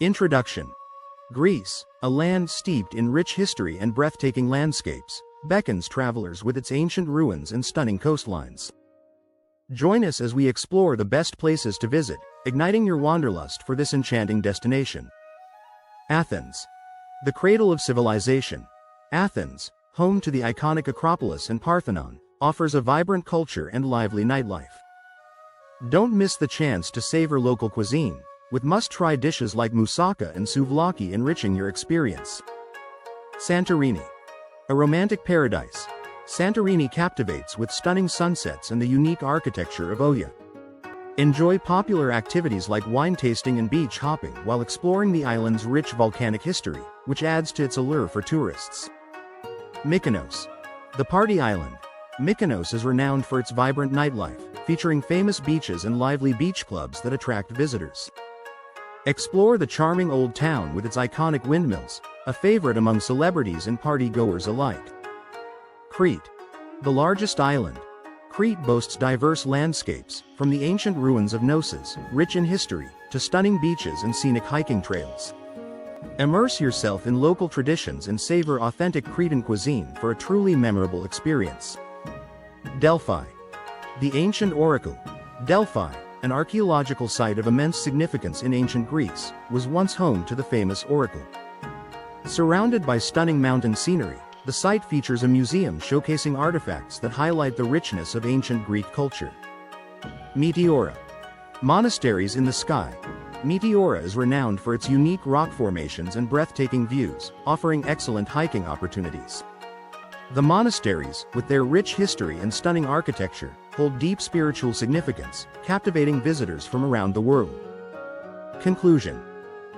Introduction. Greece, a land steeped in rich history and breathtaking landscapes, beckons travelers with its ancient ruins and stunning coastlines. Join us as we explore the best places to visit, igniting your wanderlust for this enchanting destination. Athens. The cradle of civilization. Athens, home to the iconic Acropolis and Parthenon, offers a vibrant culture and lively nightlife. Don't miss the chance to savor local cuisine, with must-try dishes like moussaka and souvlaki enriching your experience. Santorini. A romantic paradise, Santorini captivates with stunning sunsets and the unique architecture of Oya. Enjoy popular activities like wine tasting and beach hopping while exploring the island's rich volcanic history, which adds to its allure for tourists. Mykonos. The party island. Mykonos is renowned for its vibrant nightlife, featuring famous beaches and lively beach clubs that attract visitors. Explore the charming old town with its iconic windmills, a favorite among celebrities and party-goers alike. Crete. The largest island. Crete boasts diverse landscapes, from the ancient ruins of Knossos, rich in history, to stunning beaches and scenic hiking trails. Immerse yourself in local traditions and savor authentic Cretan cuisine for a truly memorable experience. Delphi. The ancient oracle. Delphi, an archaeological site of immense significance in ancient Greece, was once home to the famous oracle. Surrounded by stunning mountain scenery, the site features a museum showcasing artifacts that highlight the richness of ancient Greek culture. Meteora. Monasteries in the sky. Meteora is renowned for its unique rock formations and breathtaking views, offering excellent hiking opportunities. The monasteries, with their rich history and stunning architecture, hold deep spiritual significance, captivating visitors from around the world. Conclusion.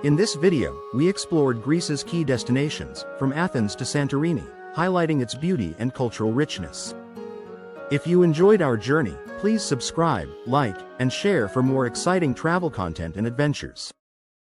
In this video, we explored Greece's key destinations, from Athens to Santorini, highlighting its beauty and cultural richness. If you enjoyed our journey, please subscribe, like, and share for more exciting travel content and adventures.